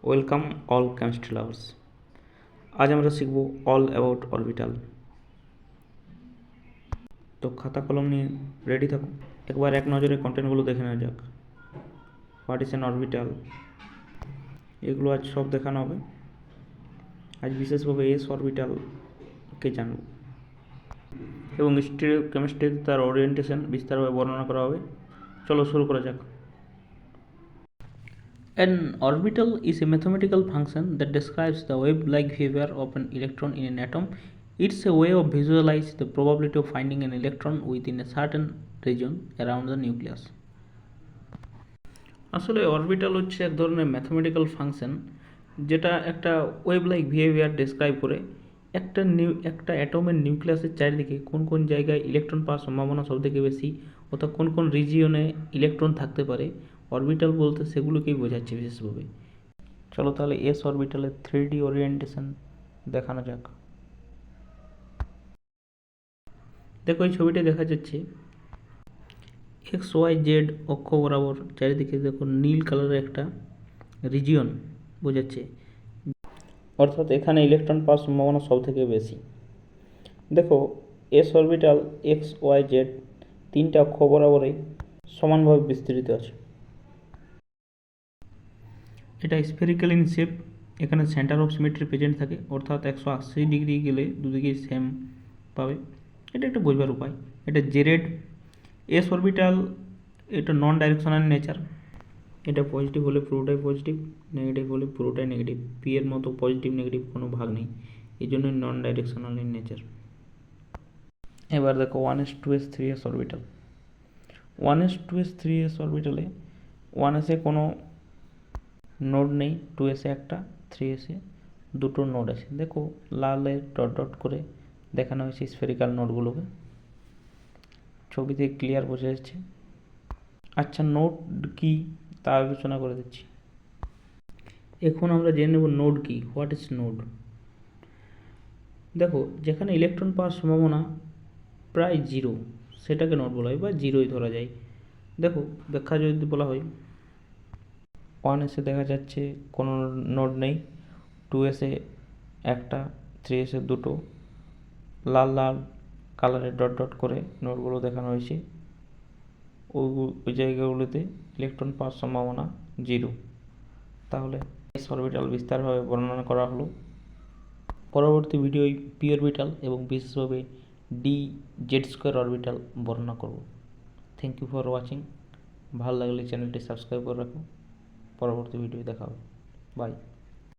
Welcome all chemistry lovers. আজ আমরা শিখব অল অ্যাবাউট অরবিটাল। তো খাতা কলম নিয়ে রেডি থাকুন। একবার এক নজরে কন্টেন্টগুলো দেখে নেওয়া যাক। হোয়াট ইজ অ্যান অরবিটাল, এগুলো আজ সব দেখানো হবে। আজ বিশেষভাবে এস অরবিটালকে জানব এবং স্টিরিও কেমিস্ট্রিতে তার ওরিয়েন্টেশন বিস্তারভাবে বর্ণনা করা হবে। চলো শুরু করা যাক। An orbital is a mathematical function that describes the wave-like behavior of an electron in an atom. It's a way of visualize the probability of finding an electron within a certain region around the nucleus. আসলে orbital হচ্ছে এক ধরনের mathematical function যেটা একটা wave like behaviour describe করে একটা অ্যাটমের নিউক্লিয়াসের চারিদিকে কোন কোন জায়গায় ইলেকট্রন পাওয়ার সম্ভাবনা সবথেকে বেশি, অর্থাৎ কোন কোন রিজিয়নে ইলেকট্রন থাকতে পারে। অরবিটাল বলতে সেগুলোকেই বোঝাচ্ছে বিশেষভাবে। চলো তাহলে এস অরবিটালের 3D ওরিয়েন্টেশন দেখানো যাক। দেখো এই ছবিটা দেখা যাচ্ছে XYZ অক্ষ বরাবর চারিদিকে দেখো নীল কালারের একটা রিজিয়ন বোঝাচ্ছে, অর্থাৎ এখানে ইলেকট্রন পাওয়ার সম্ভাবনা সব থেকে বেশি। দেখো এস অরবিটাল XYZ তিনটা অক্ষ বরাবরে সমানভাবে বিস্তৃত আছে। এটা স্ফেরিক্যাল ইন শেপ। এখানে সেন্টার অফ সিমেট্রি প্রেজেন্ট থাকে, অর্থাৎ 180 ডিগ্রি গেলে দুদিকেই সেম পাবে। এটা একটা বোঝবার উপায়। এটা জেরেড। এস অরবিটাল এটা নন ডাইরেকশনাল নেচার। এটা পজিটিভ হলে পুরোটাই পজিটিভ, নেগেটিভ হলে পুরোটাই নেগেটিভ। পি এর মতো পজিটিভ নেগেটিভ কোনো ভাগ নেই, এই জন্যই নন ডাইরেকশনাল ইন নেচার। এবার দেখো 1s 2s 3s orbital. 1s 2s 3s অরবিটালে 1s কোনো নোড নেই, 2s একটা, 3s দুটো নোড আছে। দেখো লালে ডট ডট করে দেখানো হয়েছে স্ফেরিক্যাল নোডগুলোকে, ছবিতে ক্লিয়ার বোঝা যাচ্ছে। আচ্ছা, নোড কি তা আলোচনা করে দিচ্ছি। এখন আমরা জেনে নেব নোড কি, হোয়াট ইজ নোড। দেখো যেখানে ইলেকট্রন পাওয়ার সম্ভাবনা প্রায় জিরো সেটাকে নোড বলা হয় বা জিরোই ধরা যায়। দেখো ব্যাখ্যা যদি বলা হয়, 1s দেখা যাচ্ছে কোনো নোড নেই, 2s একটা, 3s দুটো, লাল লাল কালারের ডট ডট করে নোডগুলো দেখানো হয়েছে। ওই জায়গাগুলোতে ইলেকট্রন পাওয়ার সম্ভাবনা জিরো। তাহলে এস অরবিটাল বিস্তারভাবে বর্ণনা করা হলো। পরবর্তী ভিডিওয় পি অরবিটাল এবং বিশেষভাবে DZ² অরবিটাল বর্ণনা করব। Thank you for watching. ভালো লাগলে চ্যানেলটি সাবস্ক্রাইব করে রাখো। পরবর্তী ভিডিও দেখা হবে। বাই।